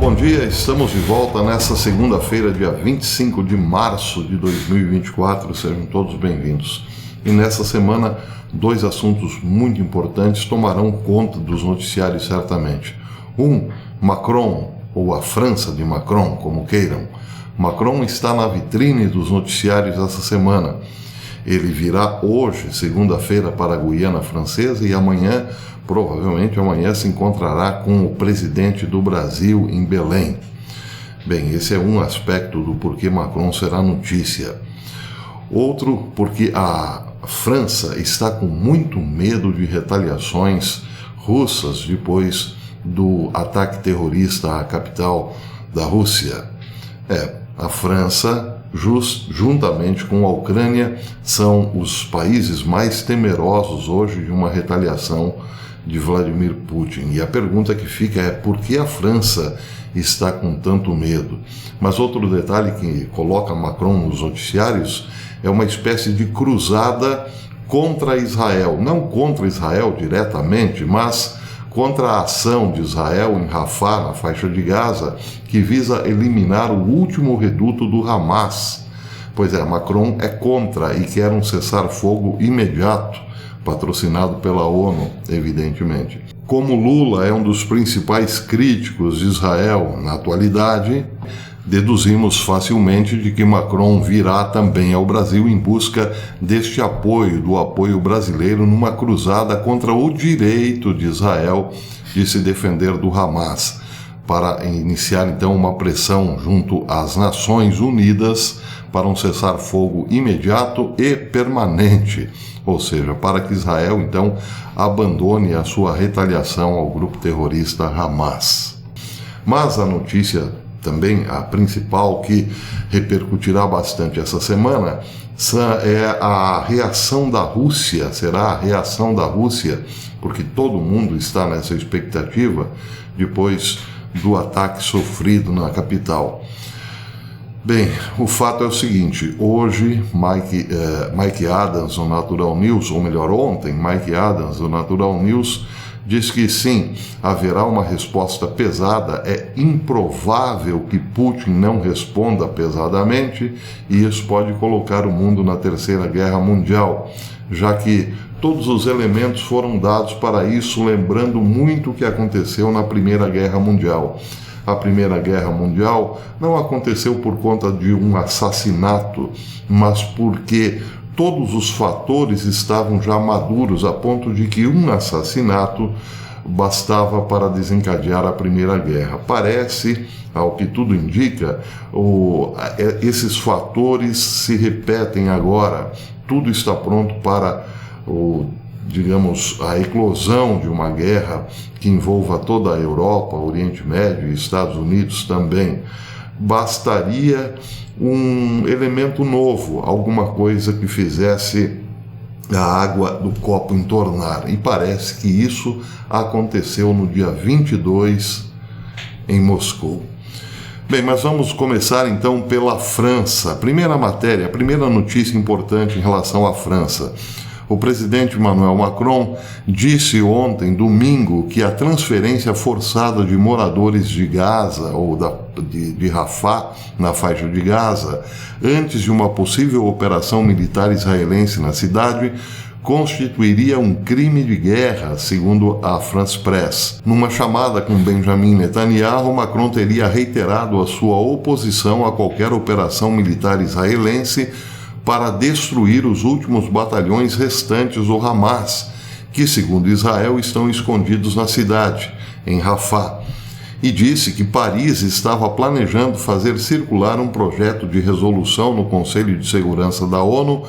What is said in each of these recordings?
bom dia. Estamos de volta nesta segunda-feira, dia 25 de março de 2024. Sejam todos bem-vindos. E nesta semana, dois assuntos muito importantes tomarão conta dos noticiários certamente. Macron, ou a França de Macron, como queiram. Macron está na vitrine dos noticiários essa semana. Ele virá hoje, segunda-feira, para a Guiana Francesa e amanhã, provavelmente amanhã, se encontrará com o presidente do Brasil em Belém. Bem, esse é um aspecto do porquê Macron será notícia. Outro, porque a França está com muito medo de retaliações russas depois do ataque terrorista à capital da Rússia. A França, juntamente com a Ucrânia, são os países mais temerosos hoje de uma retaliação de Vladimir Putin. E a pergunta que fica é por que a França está com tanto medo? Mas outro detalhe que coloca Macron nos noticiários é uma espécie de cruzada contra Israel. Não contra Israel diretamente, mas contra a ação de Israel em Rafah, na faixa de Gaza, que visa eliminar o último reduto do Hamas. Pois é, Macron é contra e quer um cessar-fogo imediato, patrocinado pela ONU, evidentemente. Como Lula é um dos principais críticos de Israel na atualidade, deduzimos facilmente de que Macron virá também ao Brasil em busca deste apoio, do apoio brasileiro numa cruzada contra o direito de Israel de se defender do Hamas, para iniciar então uma pressão junto às Nações Unidas para um cessar-fogo imediato e permanente, ou seja, para que Israel então abandone a sua retaliação ao grupo terrorista Hamas. Mas a notícia também, a principal, que repercutirá bastante essa semana, é a reação da Rússia. Será a reação da Rússia, porque todo mundo está nessa expectativa depois do ataque sofrido na capital. Bem, o fato é o seguinte: hoje Mike Adams, do Natural News, ou melhor, ontem, Mike Adams, do Natural News, diz que sim, haverá uma resposta pesada. É improvável que Putin não responda pesadamente, e isso pode colocar o mundo na Terceira Guerra Mundial, já que todos os elementos foram dados para isso, lembrando muito o que aconteceu na Primeira Guerra Mundial. A Primeira Guerra Mundial não aconteceu por conta de um assassinato, mas porque todos os fatores estavam já maduros a ponto de que um assassinato bastava para desencadear a Primeira Guerra. Parece, ao que tudo indica, esses fatores se repetem agora. Tudo está pronto para a eclosão de uma guerra que envolva toda a Europa, Oriente Médio e Estados Unidos também. Bastaria um elemento novo, alguma coisa que fizesse a água do copo entornar. E parece que isso aconteceu no dia 22 em Moscou. Bem, mas vamos começar então pela França. A primeira notícia importante em relação à França. O presidente Emmanuel Macron disse ontem, domingo, que a transferência forçada de moradores de Gaza, ou de Rafah, na faixa de Gaza, antes de uma possível operação militar israelense na cidade, constituiria um crime de guerra, segundo a France Press. Numa chamada com Benjamin Netanyahu, Macron teria reiterado a sua oposição a qualquer operação militar israelense para destruir os últimos batalhões restantes do Hamas, que, segundo Israel, estão escondidos na cidade, em Rafah. E disse que Paris estava planejando fazer circular um projeto de resolução no Conselho de Segurança da ONU,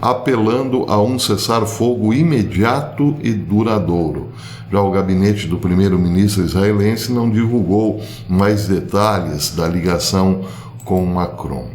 apelando a um cessar-fogo imediato e duradouro. Já o gabinete do primeiro-ministro israelense não divulgou mais detalhes da ligação com Macron.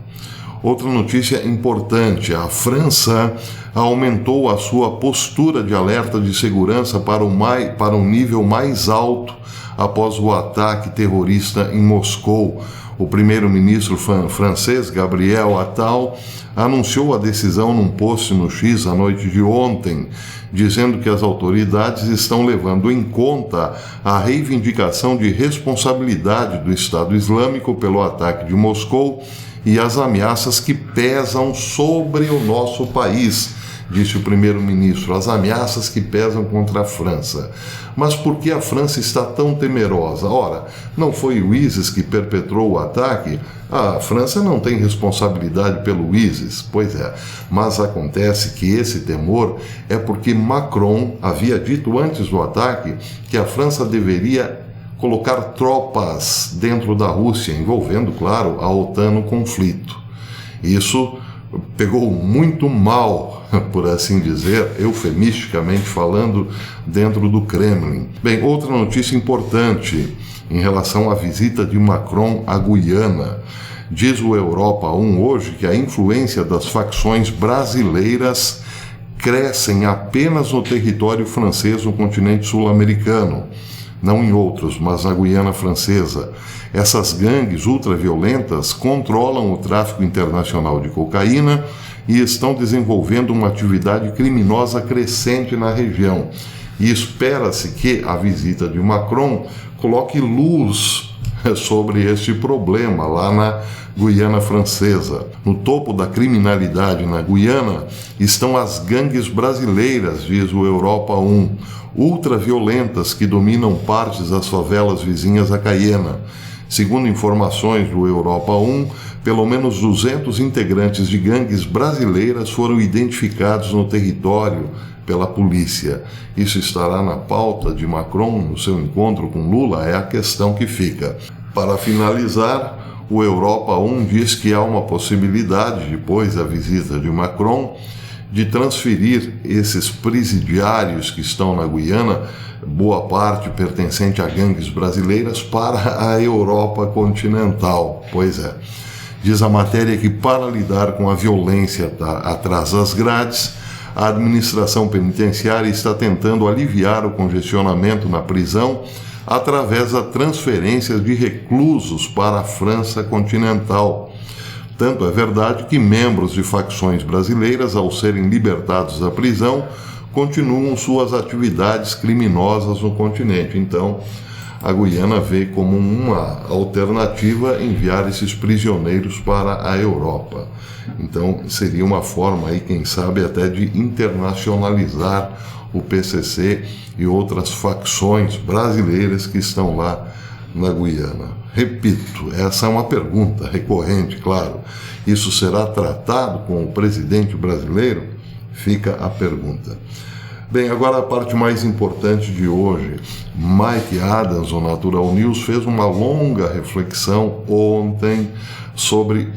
Outra notícia importante: a França aumentou a sua postura de alerta de segurança para um nível mais alto após o ataque terrorista em Moscou. O primeiro-ministro francês, Gabriel Attal, anunciou a decisão num post no X à noite de ontem, dizendo que as autoridades estão levando em conta a reivindicação de responsabilidade do Estado Islâmico pelo ataque de Moscou e as ameaças que pesam sobre o nosso país, disse o primeiro-ministro, as ameaças que pesam contra a França. Mas por que a França está tão temerosa? Ora, não foi o ISIS que perpetrou o ataque? A França não tem responsabilidade pelo ISIS, pois é. Mas acontece que esse temor é porque Macron havia dito antes do ataque que a França deveria colocar tropas dentro da Rússia, envolvendo, claro, a OTAN no conflito. Isso pegou muito mal, por assim dizer, eufemisticamente falando, dentro do Kremlin. Bem, outra notícia importante em relação à visita de Macron à Guiana. Diz o Europa 1 hoje que a influência das facções brasileiras crescem apenas no território francês no continente sul-americano, não em outros, mas na Guiana Francesa. Essas gangues ultraviolentas controlam o tráfico internacional de cocaína e estão desenvolvendo uma atividade criminosa crescente na região. E espera-se que a visita de Macron coloque luz sobre este problema lá na Guiana Francesa. No topo da criminalidade na Guiana estão as gangues brasileiras, diz o Europa 1, ultraviolentas que dominam partes das favelas vizinhas a Cayena. Segundo informações do Europa 1, pelo menos 200 integrantes de gangues brasileiras foram identificados no território pela polícia. Isso estará na pauta de Macron no seu encontro com Lula, é a questão que fica. Para finalizar, o Europa 1 diz que há uma possibilidade, depois da visita de Macron, de transferir esses presidiários que estão na Guiana, boa parte pertencente a gangues brasileiras, para a Europa continental. Pois é. Diz a matéria que para lidar com a violência atrás das grades, a administração penitenciária está tentando aliviar o congestionamento na prisão através da transferência de reclusos para a França continental. Tanto é verdade que membros de facções brasileiras, ao serem libertados da prisão, continuam suas atividades criminosas no continente. Então, a Guiana vê como uma alternativa enviar esses prisioneiros para a Europa. Então, seria uma forma aí, quem sabe, até de internacionalizar o PCC e outras facções brasileiras que estão lá na Guiana. Repito, essa é uma pergunta recorrente, claro. Isso será tratado com o presidente brasileiro? Fica a pergunta. Bem, agora a parte mais importante de hoje. Mike Adams, do Natural News, fez uma longa reflexão ontem sobre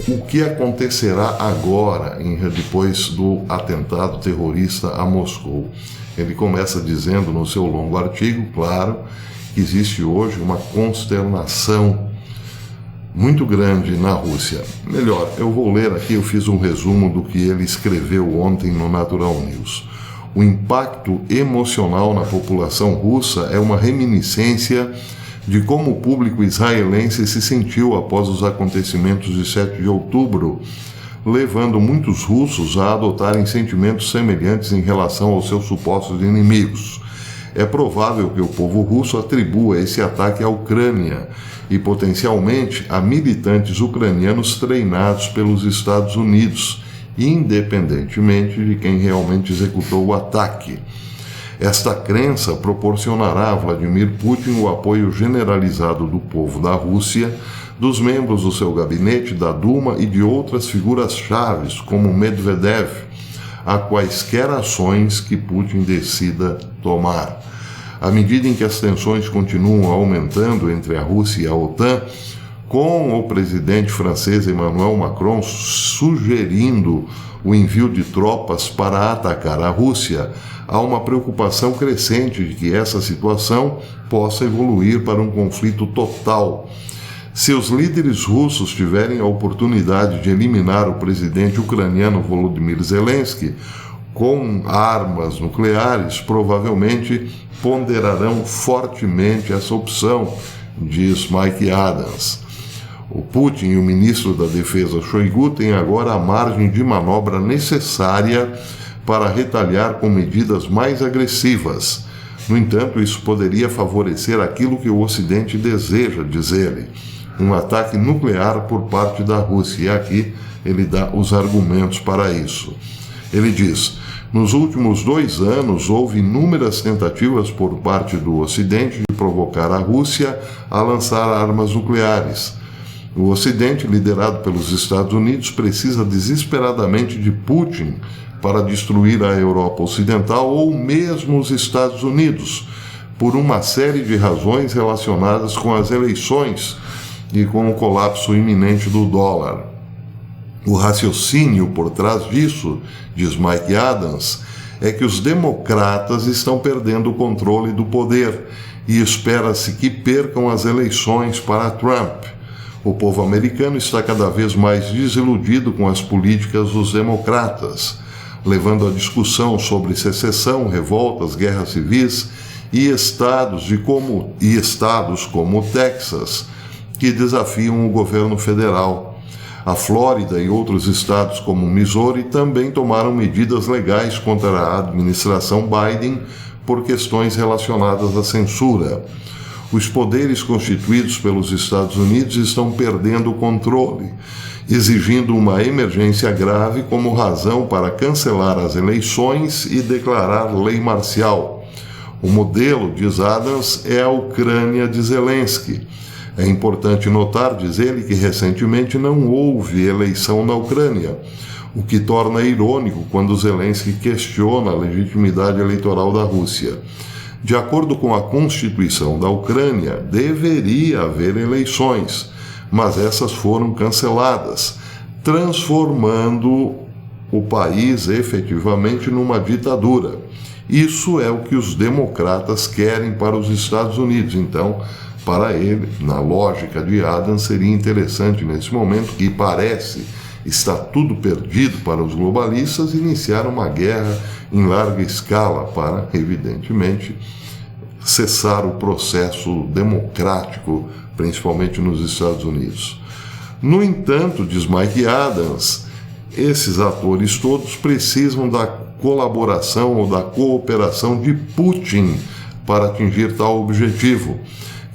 o que acontecerá agora, depois do atentado terrorista a Moscou. Ele começa dizendo no seu longo artigo, claro, que existe hoje uma consternação muito grande na Rússia. Melhor, eu vou ler aqui, eu fiz um resumo do que ele escreveu ontem no Natural News. O impacto emocional na população russa é uma reminiscência de como o público israelense se sentiu após os acontecimentos de 7 de outubro, levando muitos russos a adotarem sentimentos semelhantes em relação aos seus supostos inimigos. É provável que o povo russo atribua esse ataque à Ucrânia e potencialmente a militantes ucranianos treinados pelos Estados Unidos, independentemente de quem realmente executou o ataque. Esta crença proporcionará a Vladimir Putin o apoio generalizado do povo da Rússia, dos membros do seu gabinete, da Duma e de outras figuras-chave, como Medvedev, a quaisquer ações que Putin decida tomar. À medida em que as tensões continuam aumentando entre a Rússia e a OTAN, com o presidente francês Emmanuel Macron sugerindo o envio de tropas para atacar a Rússia, há uma preocupação crescente de que essa situação possa evoluir para um conflito total. Se os líderes russos tiverem a oportunidade de eliminar o presidente ucraniano Volodymyr Zelensky com armas nucleares, provavelmente ponderarão fortemente essa opção, diz Mike Adams. O Putin e o ministro da Defesa Shoigu têm agora a margem de manobra necessária para retaliar com medidas mais agressivas. No entanto, isso poderia favorecer aquilo que o Ocidente deseja, diz ele, um ataque nuclear por parte da Rússia. E aqui ele dá os argumentos para isso. Ele diz: nos últimos 2 anos houve inúmeras tentativas por parte do Ocidente de provocar a Rússia a lançar armas nucleares. O Ocidente, liderado pelos Estados Unidos, precisa desesperadamente de Putin para destruir a Europa Ocidental ou mesmo os Estados Unidos, por uma série de razões relacionadas com as eleições e com o colapso iminente do dólar. O raciocínio por trás disso, diz Mike Adams, é que os democratas estão perdendo o controle do poder e espera-se que percam as eleições para Trump. O povo americano está cada vez mais desiludido com as políticas dos democratas, levando a discussão sobre secessão, revoltas, guerras civis e estados como o Texas, que desafiam o governo federal. A Flórida e outros estados como Missouri também tomaram medidas legais contra a administração Biden por questões relacionadas à censura. Os poderes constituídos pelos Estados Unidos estão perdendo o controle, exigindo uma emergência grave como razão para cancelar as eleições e declarar lei marcial. O modelo, diz Adams, é a Ucrânia de Zelensky. É importante notar, diz ele, que recentemente não houve eleição na Ucrânia, o que torna irônico quando Zelensky questiona a legitimidade eleitoral da Rússia. De acordo com a Constituição da Ucrânia, deveria haver eleições, mas essas foram canceladas, transformando o país efetivamente numa ditadura. Isso é o que os democratas querem para os Estados Unidos. Então, para ele, na lógica de Adams, seria interessante nesse momento, que parece está tudo perdido para os globalistas, iniciar uma guerra em larga escala para, evidentemente, cessar o processo democrático, principalmente nos Estados Unidos. No entanto, diz Mike Adams, esses atores todos precisam da colaboração ou da cooperação de Putin para atingir tal objetivo.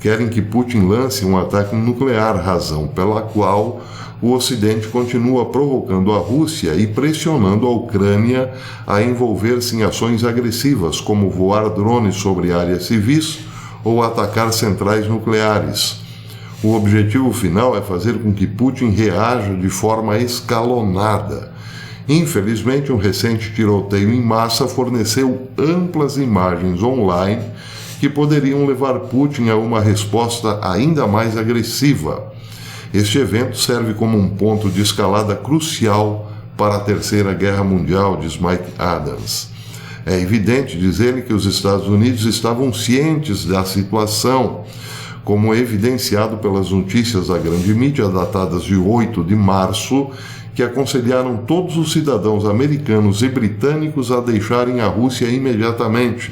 Querem que Putin lance um ataque nuclear, razão pela qual o Ocidente continua provocando a Rússia e pressionando a Ucrânia a envolver-se em ações agressivas, como voar drones sobre áreas civis ou atacar centrais nucleares. O objetivo final é fazer com que Putin reaja de forma escalonada. Infelizmente, um recente tiroteio em massa forneceu amplas imagens online que poderiam levar Putin a uma resposta ainda mais agressiva. Este evento serve como um ponto de escalada crucial para a Terceira Guerra Mundial, diz Mike Adams. É evidente, diz ele, que os Estados Unidos estavam cientes da situação, como evidenciado pelas notícias da grande mídia datadas de 8 de março, que aconselharam todos os cidadãos americanos e britânicos a deixarem a Rússia imediatamente,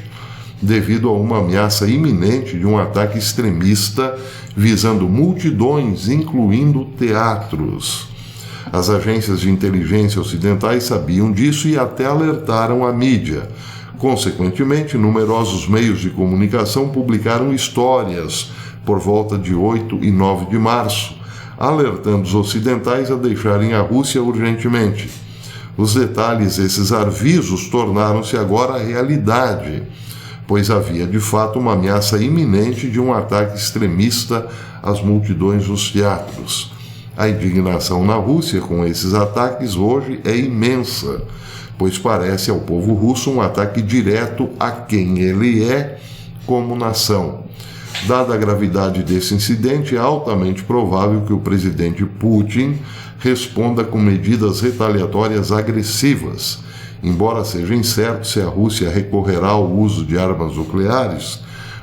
devido a uma ameaça iminente de um ataque extremista visando multidões, incluindo teatros. As agências de inteligência ocidentais sabiam disso e até alertaram a mídia. Consequentemente, numerosos meios de comunicação publicaram histórias por volta de 8 e 9 de março, alertando os ocidentais a deixarem a Rússia urgentemente. Os detalhes desses avisos tornaram-se agora realidade, pois havia de fato uma ameaça iminente de um ataque extremista às multidões nos teatros. A indignação na Rússia com esses ataques hoje é imensa, pois parece ao povo russo um ataque direto a quem ele é como nação. Dada a gravidade desse incidente, é altamente provável que o presidente Putin responda com medidas retaliatórias agressivas. Embora seja incerto se a Rússia recorrerá ao uso de armas nucleares,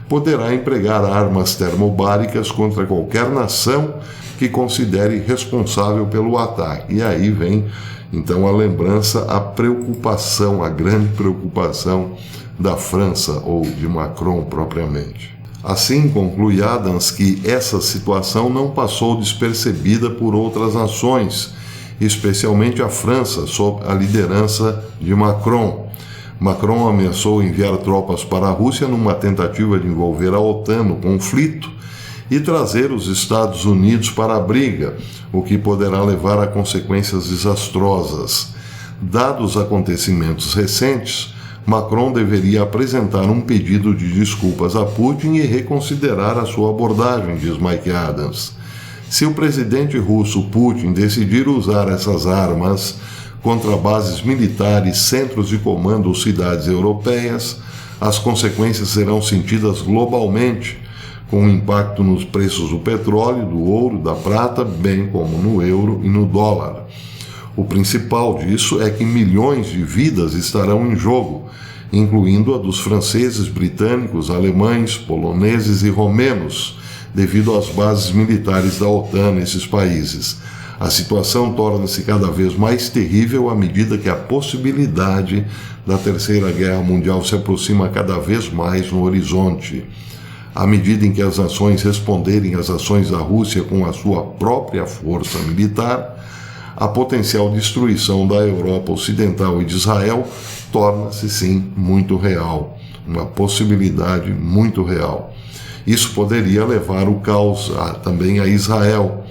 poderá empregar armas termobáricas contra qualquer nação que considere responsável pelo ataque. E aí vem, então, a lembrança, a preocupação, a grande preocupação da França ou de Macron propriamente. Assim, conclui Adams que essa situação não passou despercebida por outras nações, especialmente a França, sob a liderança de Macron. Macron ameaçou enviar tropas para a Rússia numa tentativa de envolver a OTAN no conflito e trazer os Estados Unidos para a briga, o que poderá levar a consequências desastrosas. Dados os acontecimentos recentes, Macron deveria apresentar um pedido de desculpas a Putin e reconsiderar a sua abordagem, diz Mike Adams. Se o presidente russo Putin decidir usar essas armas contra bases militares, centros de comando ou cidades europeias, as consequências serão sentidas globalmente, com impacto nos preços do petróleo, do ouro, da prata, bem como no euro e no dólar. O principal disso é que milhões de vidas estarão em jogo, incluindo a dos franceses, britânicos, alemães, poloneses e romenos, devido às bases militares da OTAN nesses países. A situação torna-se cada vez mais terrível à medida que a possibilidade da Terceira Guerra Mundial se aproxima cada vez mais no horizonte. À medida em que as nações responderem às ações da Rússia com a sua própria força militar, a potencial destruição da Europa Ocidental e de Israel torna-se, sim, muito real, uma possibilidade muito real. Isso poderia levar o caos também a Israel,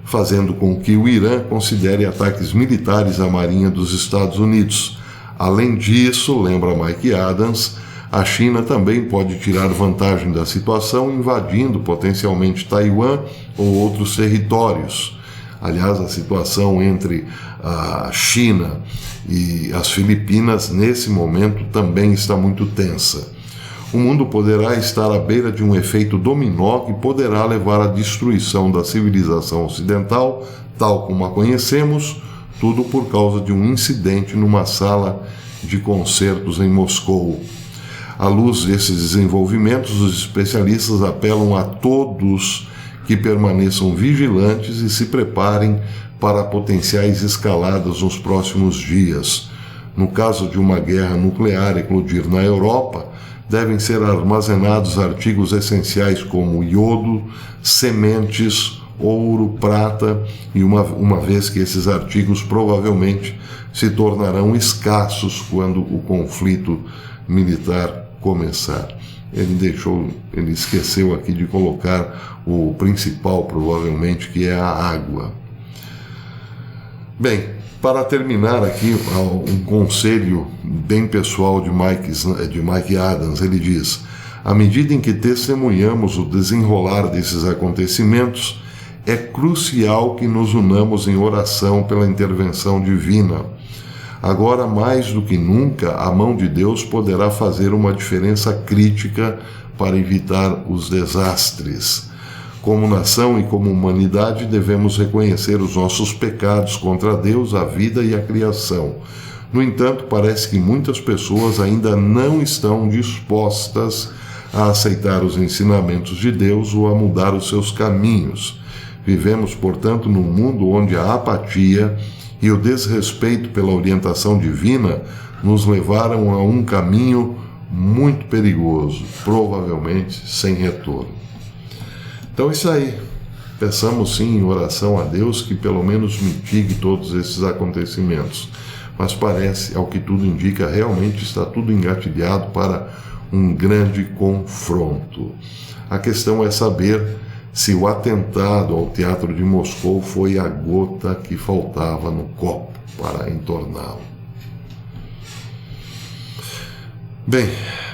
fazendo com que o Irã considere ataques militares à Marinha dos Estados Unidos. Além disso, lembra Mike Adams, a China também pode tirar vantagem da situação, invadindo potencialmente Taiwan ou outros territórios. Aliás, a situação entre a China e as Filipinas, nesse momento, também está muito tensa. O mundo poderá estar à beira de um efeito dominó que poderá levar à destruição da civilização ocidental, tal como a conhecemos, tudo por causa de um incidente numa sala de concertos em Moscou. À luz desses desenvolvimentos, os especialistas apelam a todos que permaneçam vigilantes e se preparem para potenciais escaladas nos próximos dias. No caso de uma guerra nuclear eclodir na Europa, devem ser armazenados artigos essenciais como iodo, sementes, ouro, prata, e uma vez que esses artigos provavelmente se tornarão escassos quando o conflito militar começar. Ele esqueceu aqui de colocar o principal, provavelmente, que é a água. Bem, para terminar aqui, um conselho bem pessoal de Mike Adams, ele diz: à medida em que testemunhamos o desenrolar desses acontecimentos, é crucial que nos unamos em oração pela intervenção divina. Agora, mais do que nunca, a mão de Deus poderá fazer uma diferença crítica para evitar os desastres. Como nação e como humanidade, devemos reconhecer os nossos pecados contra Deus, a vida e a criação. No entanto, parece que muitas pessoas ainda não estão dispostas a aceitar os ensinamentos de Deus ou a mudar os seus caminhos. Vivemos, portanto, num mundo onde a apatia e o desrespeito pela orientação divina nos levaram a um caminho muito perigoso, provavelmente sem retorno. Então é isso aí. Peçamos sim em oração a Deus que pelo menos mitigue todos esses acontecimentos. Mas parece, ao que tudo indica, realmente está tudo engatilhado para um grande confronto. A questão é saber se o atentado ao Teatro de Moscou foi a gota que faltava no copo para entorná-lo. Bem,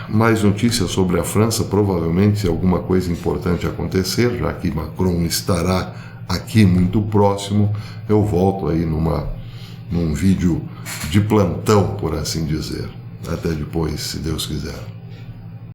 mais notícias sobre a França, provavelmente se alguma coisa importante acontecer, já que Macron estará aqui muito próximo, eu volto aí num vídeo de plantão, por assim dizer. Até depois, se Deus quiser.